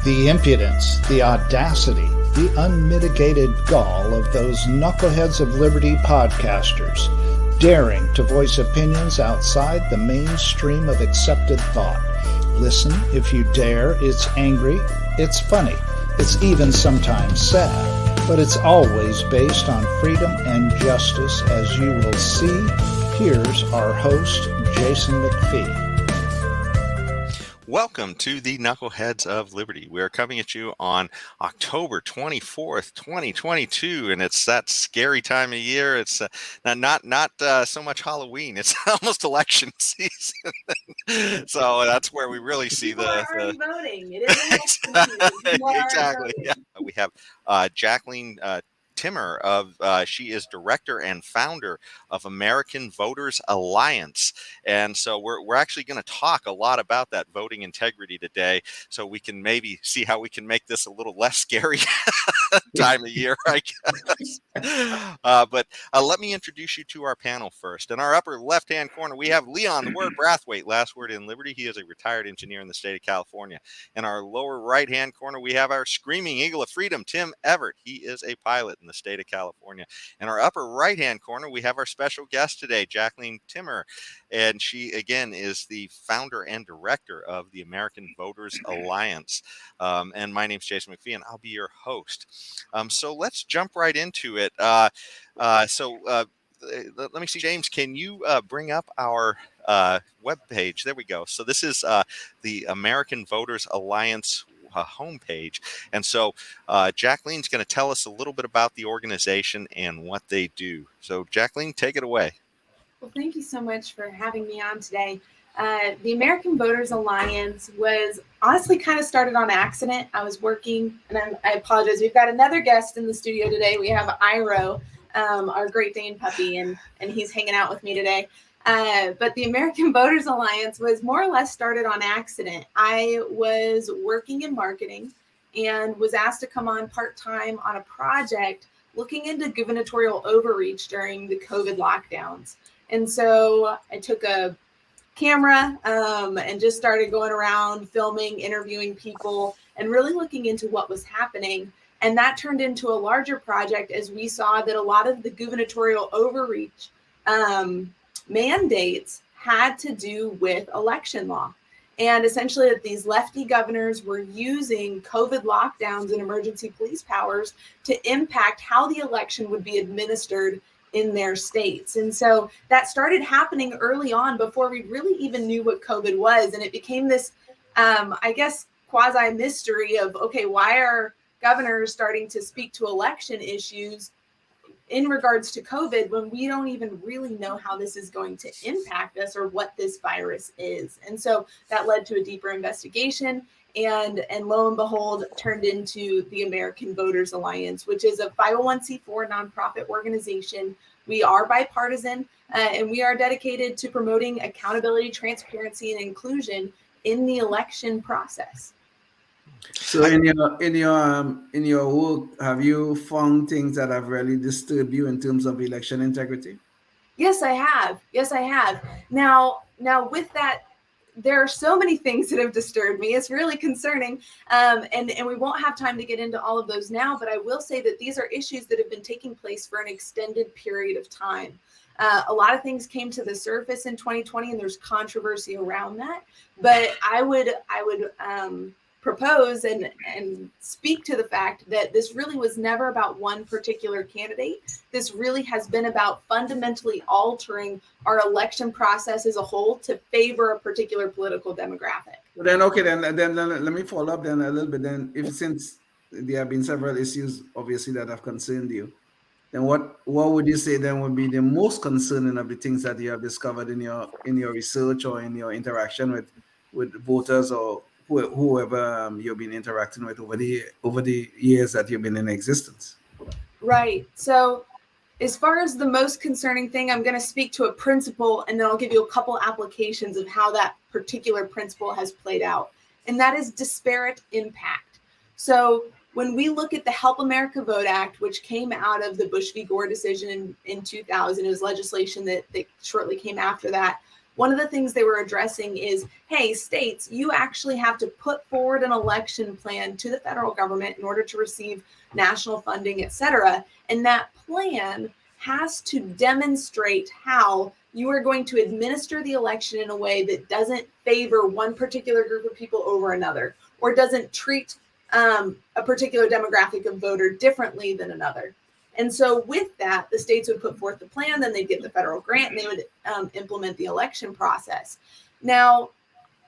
The impudence, the audacity, the unmitigated gall of those knuckleheads of liberty podcasters, daring to voice opinions outside the mainstream of accepted thought. Listen if you dare. It's angry, it's funny, it's even sometimes sad, but it's always based on freedom and justice, as you will see. Here's our host, Jason McPhee. Welcome to the Knuckleheads of Liberty. We are coming at you on October 24th, 2022, and it's that scary time of year. It's not so much Halloween. It's almost election season. So that's where we really see People are already voting. It is election season. Exactly. Yeah. We have Jacqueline Timmer she is director and founder of American Voters Alliance, and so we're actually going to talk a lot about that voting integrity today, so we can maybe see how we can make this a little less scary time of year, I guess. But let me introduce you to our panel first. In our upper left-hand corner, we have Leon, the word Brathwaite, last word in Liberty. He is a retired engineer in the state of California. In our lower right-hand corner, we have our screaming eagle of freedom, Tim Everett. He is a pilot in the state of California. In our upper right-hand corner, we have our special guest today, Jacqueline Timmer, and she, again, is the founder and director of the American Voters Alliance. And my name's Jason McPhee, and I'll be your host. So let's jump right into it. Let me see, James, can you bring up our webpage? There we go. So this is the American Voters Alliance homepage. And so Jacqueline's going to tell us a little bit about the organization and what they do. So Jacqueline, take it away. Well, thank you so much for having me on today. The American Voters Alliance was honestly kind of started on accident. I was working, and I apologize. We've got another guest in the studio today. We have Iro, our Great Dane puppy, and he's hanging out with me today. But the American Voters Alliance was more or less started on accident. I was working in marketing and was asked to come on part-time on a project looking into gubernatorial overreach during the COVID lockdowns. And so I took a camera and just started going around filming, interviewing people, and really looking into what was happening. And that turned into a larger project as we saw that a lot of the gubernatorial overreach mandates had to do with election law. And essentially that these lefty governors were using COVID lockdowns and emergency police powers to impact how the election would be administered in their states. And so that started happening early on before we really even knew what COVID was. And it became this, I guess, quasi mystery of, okay, why are governors starting to speak to election issues in regards to COVID when we don't even really know how this is going to impact us or what this virus is. And so that led to a deeper investigation, and lo and behold, turned into the American Voters Alliance, which is a 501c4 nonprofit organization. We are bipartisan, and we are dedicated to promoting accountability, transparency, and inclusion in the election process. So in your work, have you found things that have really disturbed you in terms of election integrity? Yes, I have. Now with that, there are so many things that have disturbed me. It's really concerning. And we won't have time to get into all of those now, but I will say that these are issues that have been taking place for an extended period of time. A lot of things came to the surface in 2020, and there's controversy around that. But I would propose and speak to the fact that this really was never about one particular candidate. This really has been about fundamentally altering our election process as a whole to favor a particular political demographic. Well, then let me follow up then a little bit. Then, since there have been several issues obviously that have concerned you, then what would you say then would be the most concerning of the things that you have discovered in your research or in your interaction with voters or whoever you've been interacting with over the years that you've been in existence? Right. So as far as the most concerning thing, I'm going to speak to a principle, and then I'll give you a couple applications of how that particular principle has played out. And that is disparate impact. So when we look at the Help America Vote Act, which came out of the Bush v. Gore decision in 2000, it was legislation that shortly came after that. one of the things they were addressing is, hey, states, you actually have to put forward an election plan to the federal government in order to receive national funding, et cetera. And that plan has to demonstrate how you are going to administer the election in a way that doesn't favor one particular group of people over another, or doesn't treat a particular demographic of voter differently than another. And so with that, the states would put forth the plan, then they'd get the federal grant, and they would implement the election process. Now,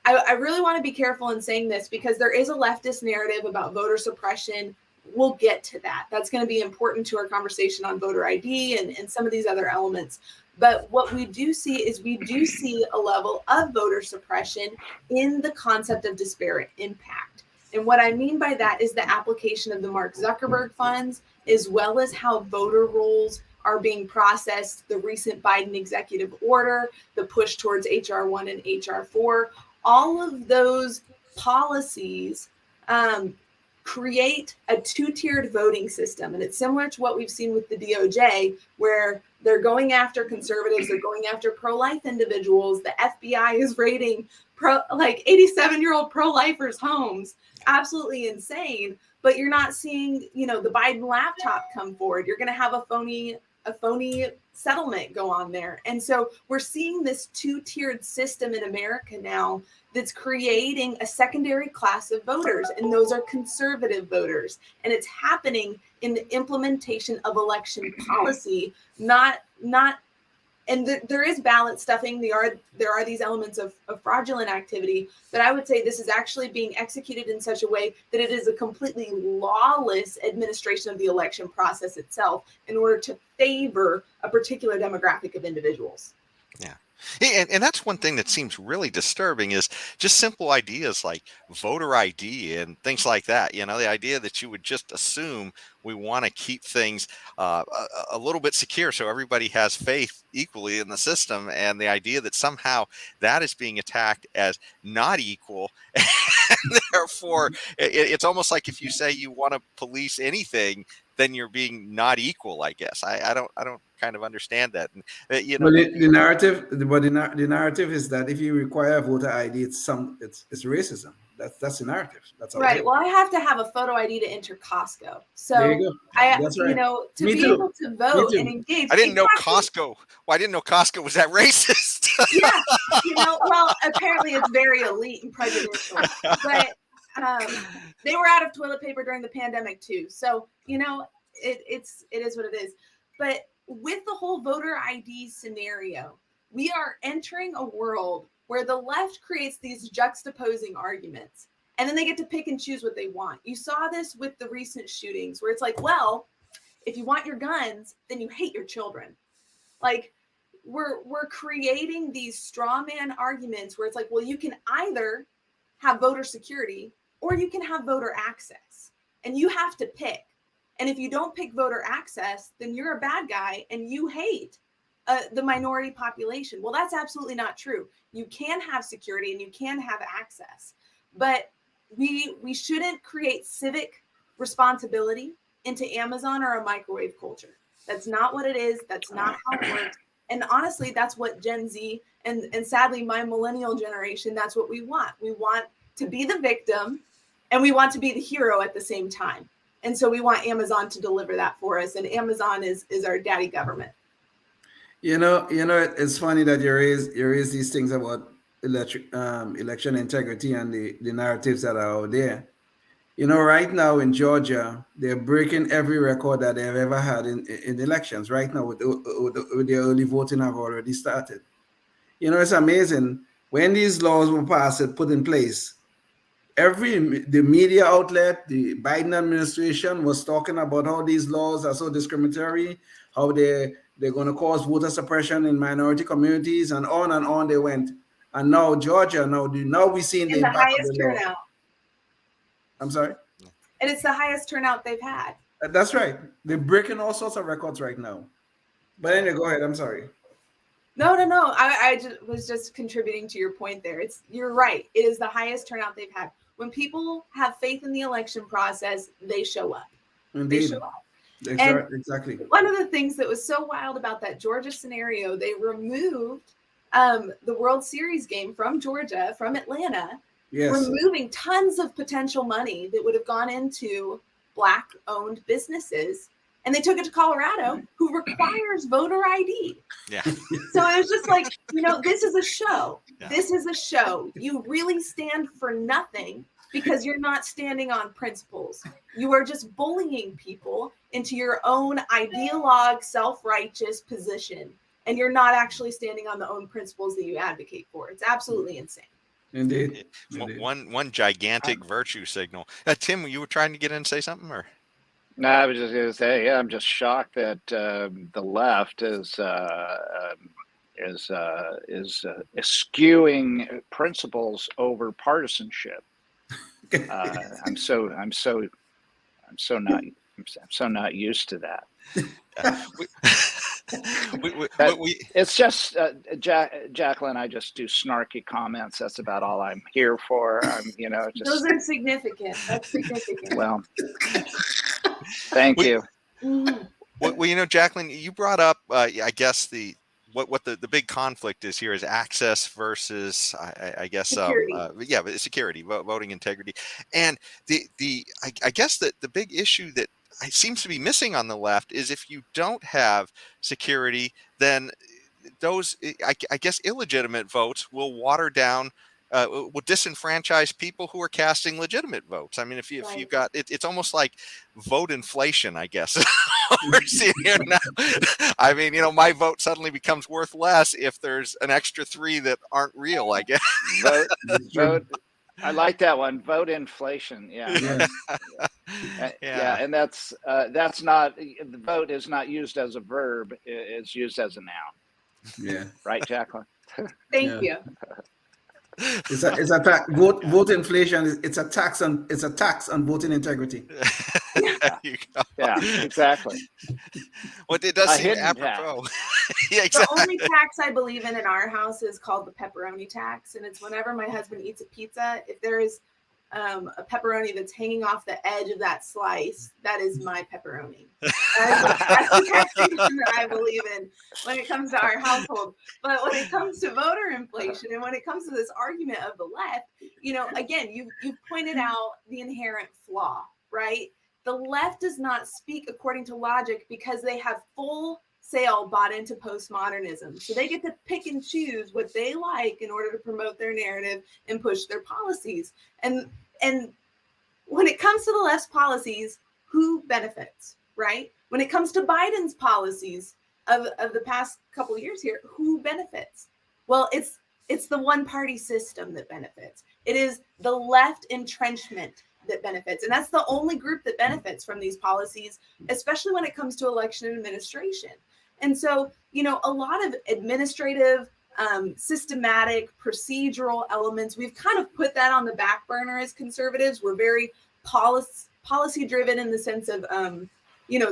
I really want to be careful in saying this because there is a leftist narrative about voter suppression. We'll get to that. That's going to be important to our conversation on voter ID and some of these other elements. But what we do see is we do see a level of voter suppression in the concept of disparate impact. And what I mean by that is the application of the Mark Zuckerberg funds, as well as how voter rolls are being processed, the recent Biden executive order, the push towards HR 1 and HR 4. All of those policies create a two-tiered voting system. And it's similar to what we've seen with the DOJ, where they're going after conservatives, they're going after pro-life individuals. The FBI is raiding 87-year-old pro-lifers' homes. Absolutely insane. But you're not seeing, the Biden laptop come forward. You're going to have a phony settlement go on there. And so we're seeing this two-tiered system in America now that's creating a secondary class of voters, and those are conservative voters. And it's happening in the implementation of election policy, and there is ballot stuffing. There are these elements of fraudulent activity, but I would say this is actually being executed in such a way that it is a completely lawless administration of the election process itself in order to favor a particular demographic of individuals. Yeah. And that's one thing that seems really disturbing is just simple ideas like voter ID and things like that. The idea that you would just assume we want to keep things a little bit secure so everybody has faith equally in the system, and the idea that somehow that is being attacked as not equal. And therefore, it's almost like if you say you want to police anything, then you're being not equal, I guess. I don't kind of understand that. And, But the narrative is that if you require voter ID, it's racism. That's the narrative. That's all right. Well, I have to have a photo ID to enter Costco. So there you go. That's right. To be able to vote and engage. I didn't know Costco. Well, I didn't know Costco was that racist. Yeah. Well, apparently it's very elite and prejudicial. But they were out of toilet paper during the pandemic too. So, it is what it is. But with the whole voter ID scenario, we are entering a world where the left creates these juxtaposing arguments, and then they get to pick and choose what they want. You saw this with the recent shootings where it's like, well, if you want your guns, then you hate your children. Like, we're creating these straw man arguments where it's like, well, you can either have voter security or you can have voter access, and you have to pick. And if you don't pick voter access, then you're a bad guy and you hate the minority population. Well, that's absolutely not true. You can have security and you can have access, but we shouldn't create civic responsibility into Amazon or a microwave culture. That's not what it is. That's not how it works. And honestly, that's what Gen Z and sadly my millennial generation, that's what we want. We want to be the victim and we want to be the hero at the same time. And so we want Amazon to deliver that for us. And Amazon is our daddy government. It's funny that you raise these things about election integrity and the narratives that are out there. Right now in Georgia, they're breaking every record that they've ever had in elections. Right now, with the early voting have already started. It's amazing when these laws were passed and put in place. The media outlet, the Biden administration was talking about how these laws are so discriminatory, how they're going to cause voter suppression in minority communities, and on they went. And now Georgia, now we're seeing the highest turnout. I'm sorry? And it's the highest turnout they've had. That's right. They're breaking all sorts of records right now. But anyway, go ahead. I'm sorry. No. I was just contributing to your point there. You're right. It is the highest turnout they've had. When people have faith in the election process, they show up. Indeed. They show up. Exactly. One of the things that was so wild about that Georgia scenario, they removed the World Series game from Georgia, from Atlanta, Yes. removing tons of potential money that would have gone into Black-owned businesses. And they took it to Colorado, who requires voter ID. Yeah. So it was just like, this is a show. Yeah. This is a show. You really stand for nothing because you're not standing on principles. You are just bullying people into your own ideologue, self-righteous position. And you're not actually standing on the own principles that you advocate for. It's absolutely insane. Indeed. One gigantic virtue signal. Tim, you were trying to get in and say something, or? No, I was just going to say, yeah, I'm just shocked that the left is eschewing principles over partisanship. I'm so not used to that. It's just Jacqueline. I just do snarky comments. That's about all I'm here for. Those are significant. That's significant. Well, thank you. Well, Jacqueline, you brought up, I guess what the big conflict is here is access versus, I guess, security. Security, voting integrity, and I guess that the big issue that seems to be missing on the left is if you don't have security, then those, I guess, illegitimate votes will water down, will disenfranchise people who are casting legitimate votes. I mean, if you've got it's almost like vote inflation, I guess. We're seeing here now. I mean, my vote suddenly becomes worth less if there's an extra 3 that aren't real, I guess. Vote. I like that one. Vote inflation. Yeah. Yes. Yeah. And that's not, the vote is not used as a verb. It's used as a noun. Yeah. Right, Jacqueline? Thank you. It's a tax. Vote inflation. It's a tax on voting integrity. There you go. Yeah, exactly. Well, it does seem apropos. Yeah, exactly. The only tax I believe in our house is called the pepperoni tax, and it's whenever my husband eats a pizza, if there is a pepperoni that's hanging off the edge of that slice, that is my pepperoni. That's the taxation that I believe in when it comes to our household. But when it comes to voter inflation and when it comes to this argument of the left, again, you've pointed out the inherent flaw, right? The left does not speak according to logic because they have full sale bought into postmodernism. So they get to pick and choose what they like in order to promote their narrative and push their policies. And when it comes to the left's policies, who benefits, right? When it comes to Biden's policies of the past couple of years here, who benefits? Well, it's the one-party system that benefits. It is the left entrenchment that benefits. And that's the only group that benefits from these policies, especially when it comes to election administration. And so, a lot of administrative, systematic, procedural elements, we've kind of put that on the back burner as conservatives. We're very policy driven in the sense of,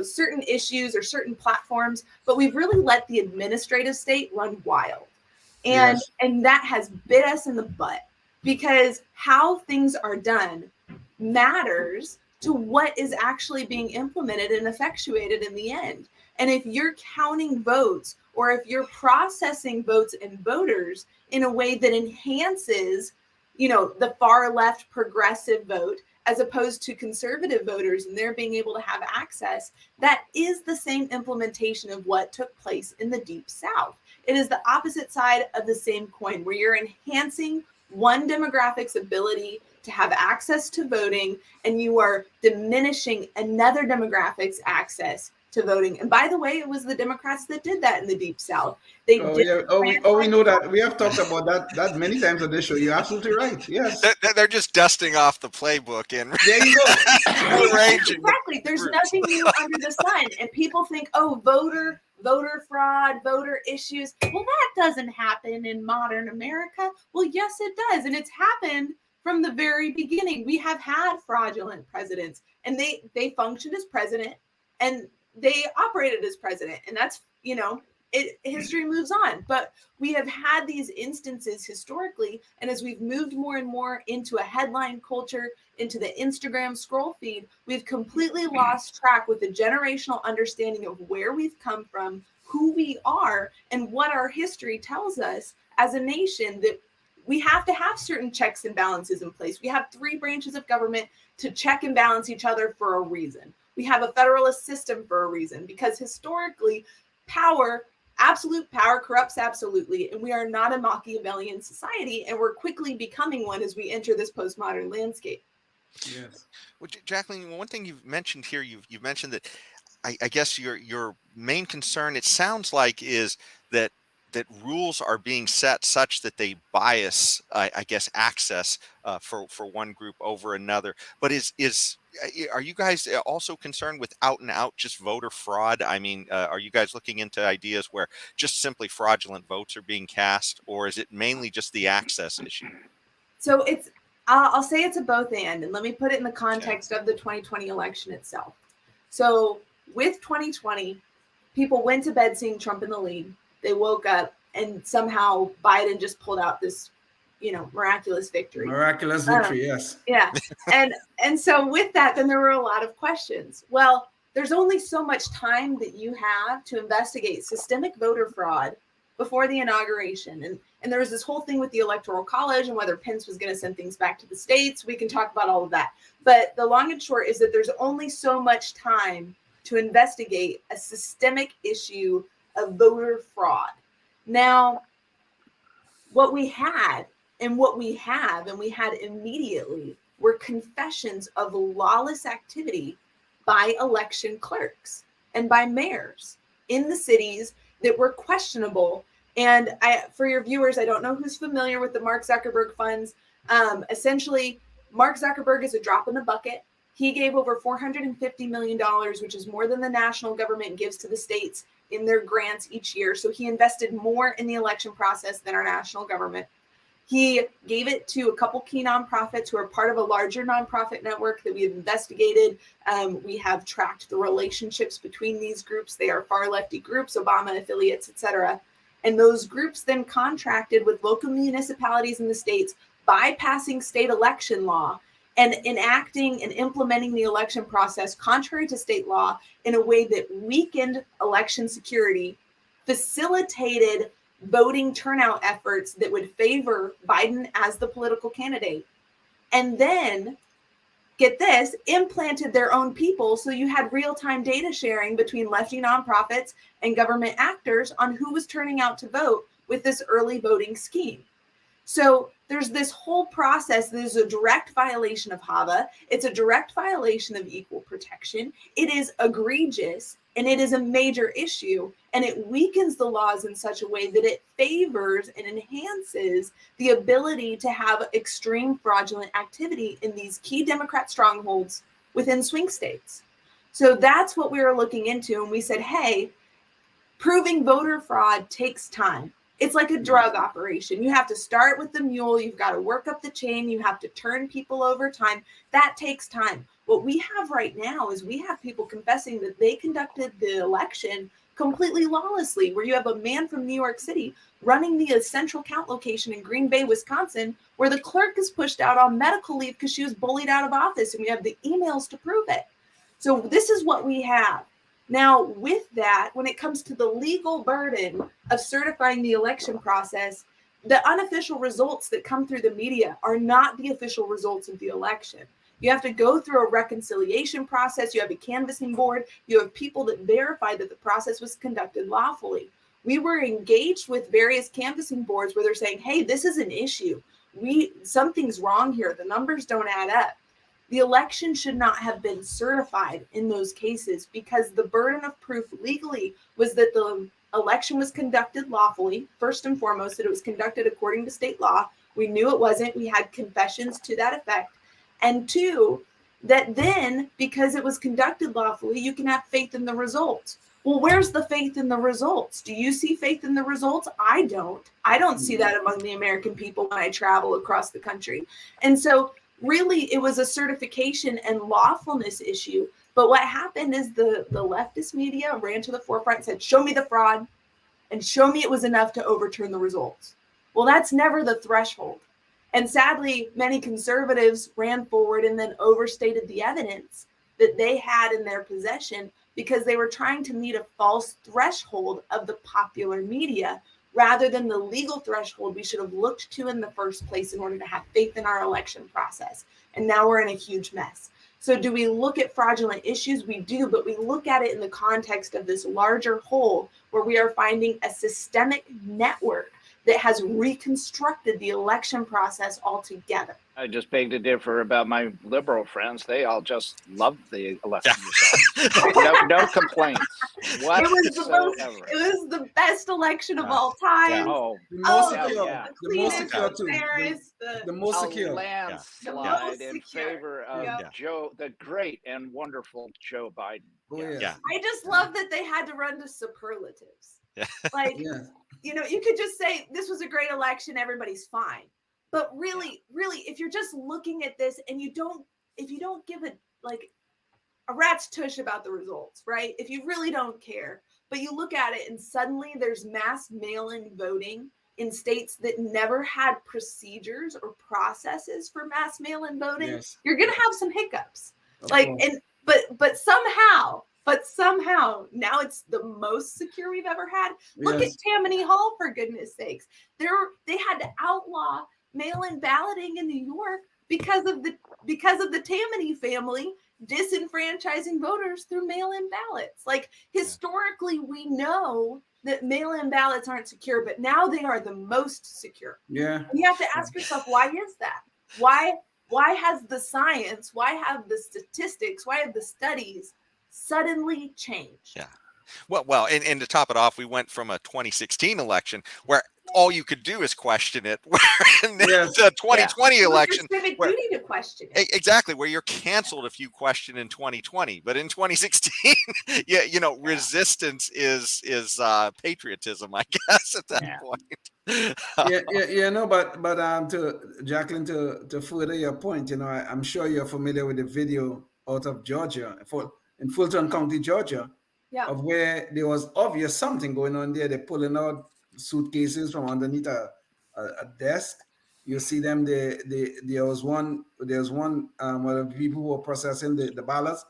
certain issues or certain platforms, but we've really let the administrative state run wild. And that has bit us in the butt because how things are done matters to what is actually being implemented and effectuated in the end. And if you're counting votes or if you're processing votes and voters in a way that enhances, the far left progressive vote as opposed to conservative voters and they're being able to have access, that is the same implementation of what took place in the Deep South. It is the opposite side of the same coin where you're enhancing one demographic's ability to have access to voting, and you are diminishing another demographic's access to voting. And by the way, it was the Democrats that did that in the Deep South. We know that. We have talked about that many times on this show. You're absolutely right. Yes. They're just dusting off the playbook and there you go. Exactly. There's nothing new under the sun. And people think, voter fraud, voter issues. Well, that doesn't happen in modern America. Well, yes, it does. And it's happened from the very beginning. We have had fraudulent presidents, and they functioned as president and they operated as president. And that's, history moves on. But we have had these instances historically. And as we've moved more and more into a headline culture, into the Instagram scroll feed, we've completely lost track with the generational understanding of where we've come from, who we are, and what our history tells us as a nation that we have to have certain checks and balances in place. We have 3 branches of government to check and balance each other for a reason. We have a federalist system for a reason, because historically, absolute power corrupts absolutely, and we are not a Machiavellian society, and we're quickly becoming one as we enter this postmodern landscape. Yes. Well, Jacqueline, one thing you've mentioned here, you've mentioned that I guess your main concern, it sounds like, is that rules are being set such that they bias, I guess, access for one group over another. But are you guys also concerned with out and out just voter fraud? I mean, are you guys looking into ideas where just simply fraudulent votes are being cast, or is it mainly just the access issue? So I'll say it's a both and let me put it in the context of the 2020 election itself. So with 2020, people went to bed seeing Trump in the lead. They woke up and somehow Biden just pulled out this, miraculous victory. Miraculous victory, yes. Yeah. And so with that, then there were a lot of questions. Well, there's only so much time that you have to investigate systemic voter fraud before the inauguration. And there was this whole thing with the Electoral College and whether Pence was going to send things back to the states. We can talk about all of that. But the long and short is that there's only so much time to investigate a systemic issue of voter fraud. Now, what we had immediately were confessions of lawless activity by election clerks and by mayors in the cities that were questionable. And for your viewers, I don't know who's familiar with the Mark Zuckerberg funds. Essentially, Mark Zuckerberg is a drop in the bucket. He gave over $450 million, which is more than the national government gives to the states in their grants each year. So he invested more in the election process than our national government. He gave it to a couple key nonprofits who are part of a larger nonprofit network that we have investigated. We have tracked the relationships between these groups. They are far lefty groups, Obama affiliates, etc. And those groups then contracted with local municipalities in the states, bypassing state election law and enacting and implementing the election process contrary to state law in a way that weakened election security, facilitated voting turnout efforts that would favor Biden as the political candidate, and then, get this, implanted their own people. So you had real-time data sharing between lefty nonprofits and government actors on who was turning out to vote with this early voting scheme. So there's this whole process that is a direct violation of HAVA. It's a direct violation of equal protection. It is egregious, and it is a major issue, and it weakens the laws in such a way that it favors and enhances the ability to have extreme fraudulent activity in these key Democrat strongholds within swing states. So that's what we were looking into, and we said, hey, proving voter fraud takes time. It's like a drug operation. You have to start with the mule. You've got to work up the chain. You have to turn people over time. That takes time. What we have right now is we have people confessing that they conducted the election completely lawlessly, where you have a man from New York City running the central count location in Green Bay, Wisconsin, where the clerk is pushed out on medical leave because she was bullied out of office, and we have the emails to prove it. So this is what we have. Now, with that, when it comes to the legal burden of certifying the election process, the unofficial results that come through the media are not the official results of the election. You have to go through a reconciliation process. You have a canvassing board. You have people that verify that the process was conducted lawfully. We were engaged with various canvassing boards where they're saying, hey, this is an issue. Something's wrong here. The numbers don't add up. The election should not have been certified in those cases because the burden of proof legally was that the election was conducted lawfully. First and foremost, that it was conducted according to state law. We knew it wasn't. We had confessions to that effect. And two, that then, because it was conducted lawfully, you can have faith in the results. Well, where's the faith in the results? Do you see faith in the results? I don't. I don't see that among the American people when I travel across the country. And so really, it was a certification and lawfulness issue. But what happened is the leftist media ran to the forefront and said, show me the fraud and show me it was enough to overturn the results. Well, that's never the threshold. And sadly, many conservatives ran forward and then overstated the evidence that they had in their possession because they were trying to meet a false threshold of the popular media rather than the legal threshold we should have looked to in the first place in order to have faith in our election process. And now we're in a huge mess. So do we look at fraudulent issues? We do, but we look at it in the context of this larger whole where we are finding a systemic network that has reconstructed the election process altogether. I just beg to differ about my liberal friends. They all just love the election results. No complaints whatsoever. It was the best election of all time. Yeah. Oh, The most secure, the most secure too. The most secure. Landslide in favor of Joe, the great and wonderful Joe Biden. Oh, yeah. I just love that they had to run to superlatives. Like, you know, you could just say this was a great election, everybody's fine. But really, if you're just looking at this and if you don't give it like a rat's tush about the results, right? If you really don't care, but you look at it and suddenly there's mass mail-in voting in states that never had procedures or processes for mass mail-in voting, you're going to have some hiccups. But somehow now it's the most secure we've ever had. Look at Tammany Hall, for goodness sakes. They had to outlaw mail-in balloting in New York because of the Tammany family disenfranchising voters through mail-in ballots. Like, historically, we know that mail-in ballots aren't secure, but now they are the most secure. Yeah. And you have to ask yourself, why is that? Why has the science, why have the statistics, why have the studies suddenly changed? Yeah. Well, and to top it off, we went from a 2016 election where all you could do is question it. The 2020 election, your civic duty to question it. Exactly, where you're canceled if you question in 2020, but in 2016, resistance is patriotism, I guess, at that point. But to Jacqueline, to further your point, I'm sure you're familiar with the video out of Georgia, in Fulton County, Georgia, of where there was obvious something going on there. They're pulling out suitcases from underneath a desk. You see them. There's one of the people who were processing the ballots,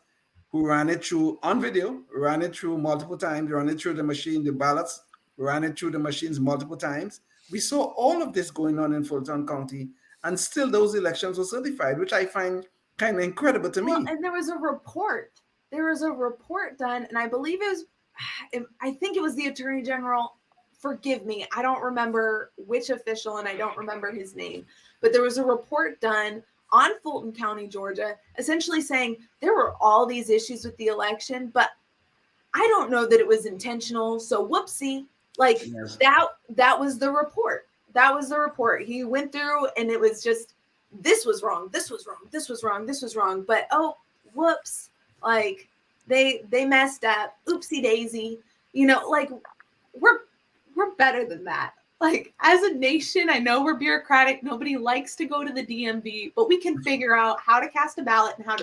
who ran it through on video, ran it through multiple times, ran it through the machine, the ballots, ran it through the machines multiple times. We saw all of this going on in Fulton County, and still those elections were certified, which I find kind of incredible to me. And there was a report. Done, and I believe I think it was the Attorney General. Forgive me, I don't remember which official and I don't remember his name, but there was a report done on Fulton County, Georgia, essentially saying there were all these issues with the election, but I don't know that it was intentional. So whoopsie, that was the report. That was the report. He went through and it was just, this was wrong. This was wrong. This was wrong. This was wrong. But, whoops. Like they messed up. Oopsie daisy. We're better than that. Like, as a nation, I know we're bureaucratic. Nobody likes to go to the DMV, but we can figure out how to cast a ballot and how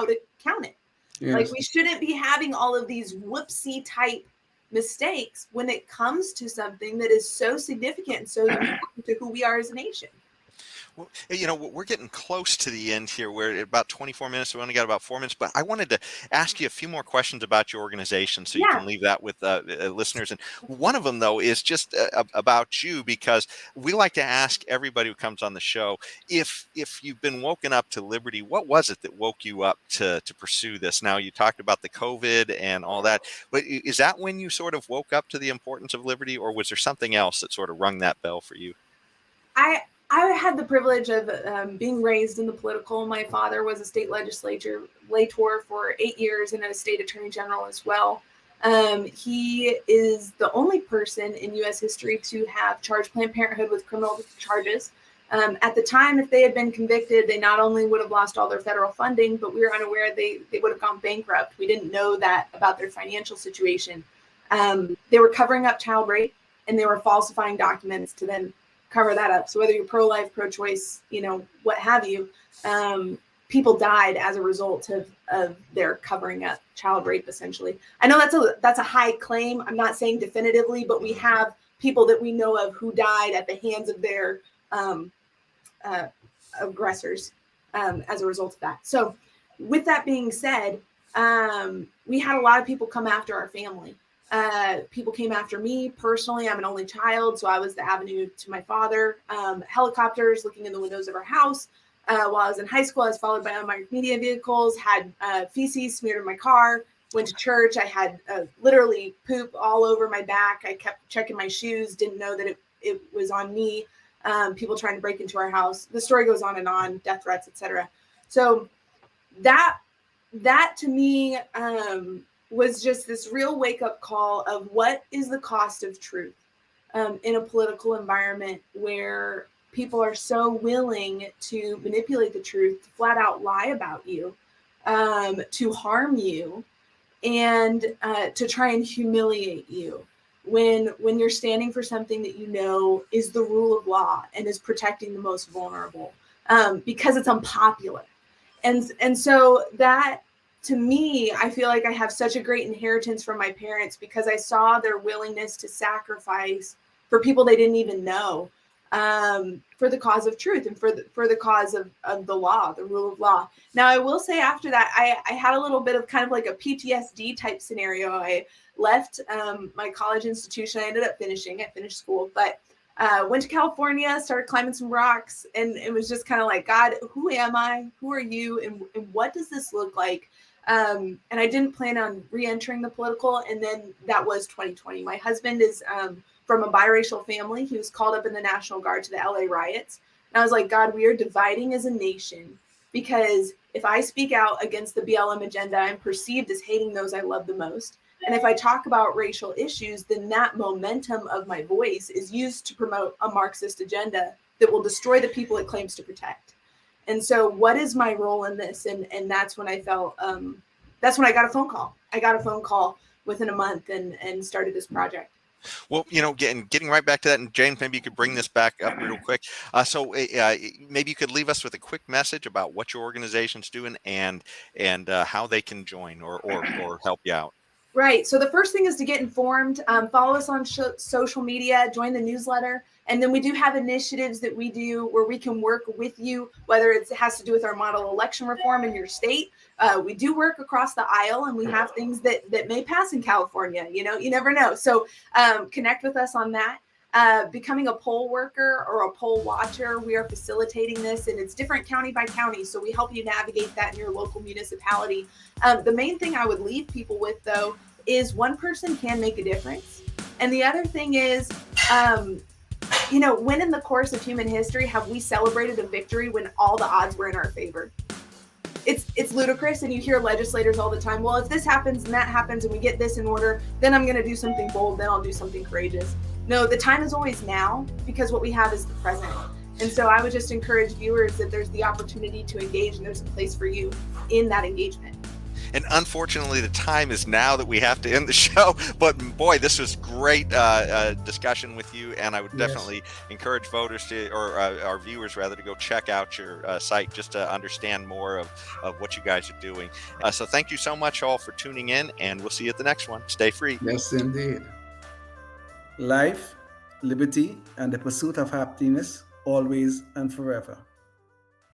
to count it. Yes. Like, we shouldn't be having all of these whoopsie type mistakes when it comes to something that is so significant and so important to who we are as a nation. Well, we're getting close to the end here. We're at about 24 minutes. We only got about 4 minutes, but I wanted to ask you a few more questions about your organization so you can leave that with listeners. And one of them, though, is just about you, because we like to ask everybody who comes on the show, if you've been woken up to liberty, what was it that woke you up to pursue this? Now, you talked about the COVID and all that, but is that when you sort of woke up to the importance of liberty, or was there something else that sort of rung that bell for you? I had the privilege of being raised in the political. My father was a state legislator for 8 years and a state attorney general as well. He is the only person in U.S. history to have charged Planned Parenthood with criminal charges. At the time, if they had been convicted, they not only would have lost all their federal funding, but we were unaware they would have gone bankrupt. We didn't know that about their financial situation. They were covering up child rape, and they were falsifying documents to then cover that up. So whether you're pro-life, pro-choice, what have you, people died as a result of their covering up child rape, essentially. I know that's a high claim. I'm not saying definitively, but we have people that we know of who died at the hands of their aggressors as a result of that. So with that being said, we had a lot of people come after our family. People came after me personally. I'm an only child, so I was the avenue to my father. Helicopters looking in the windows of our house. While I was in high school, I was followed by unmarked media vehicles, had feces smeared in my car, went to church. I had literally poop all over my back. I kept checking my shoes, didn't know that it was on me. People trying to break into our house. The story goes on and on, death threats, etc. So that to me was just this real wake-up call of what is the cost of truth in a political environment where people are so willing to manipulate the truth, to flat out lie about you, to harm you, and to try and humiliate you when you're standing for something that you know is the rule of law and is protecting the most vulnerable, because it's unpopular. And so that, to me, I feel like I have such a great inheritance from my parents, because I saw their willingness to sacrifice for people they didn't even know, for the cause of truth and for the cause of the law, the rule of law. Now, I will say after that, I had a little bit of kind of like a PTSD type scenario. I left my college institution. I ended up finishing. I finished school, but went to California, started climbing some rocks, and it was just kind of like, God, who am I? Who are you? And what does this look like? And I didn't plan on re-entering the political. And then that was 2020. My husband is from a biracial family. He was called up in the National Guard to the LA riots. And I was like, God, we are dividing as a nation, because if I speak out against the BLM agenda, I'm perceived as hating those I love the most. And if I talk about racial issues, then that momentum of my voice is used to promote a Marxist agenda that will destroy the people it claims to protect. And so what is my role in this? And that's when I felt, that's when I got a phone call. I got a phone call within a month and started this project. Well, getting right back to that, and James, maybe you could bring this back up real quick. So maybe you could leave us with a quick message about what your organization's doing and how they can join or help you out. Right. So the first thing is to get informed. Follow us on social media, join the newsletter. And then we do have initiatives that we do where we can work with you, whether it has to do with our model election reform in your state. We do work across the aisle, and we have things that may pass in California. You never know. So connect with us on that. Becoming a poll worker or a poll watcher, we are facilitating this, and it's different county by county. So we help you navigate that in your local municipality. The main thing I would leave people with, though, is one person can make a difference. And the other thing is, when in the course of human history have we celebrated a victory when all the odds were in our favor? It's ludicrous, and you hear legislators all the time, well, if this happens and that happens and we get this in order, then I'm going to do something bold, then I'll do something courageous. No, the time is always now, because what we have is the present. And so I would just encourage viewers that there's the opportunity to engage, and there's a place for you in that engagement. And unfortunately, the time is now that we have to end the show. But boy, this was great discussion with you, and I would definitely encourage voters or our viewers rather, to go check out your site just to understand more of what you guys are doing. So thank you so much all for tuning in, and we'll see you at the next one. Stay free. Yes, indeed. Life, liberty, and the pursuit of happiness, always and forever.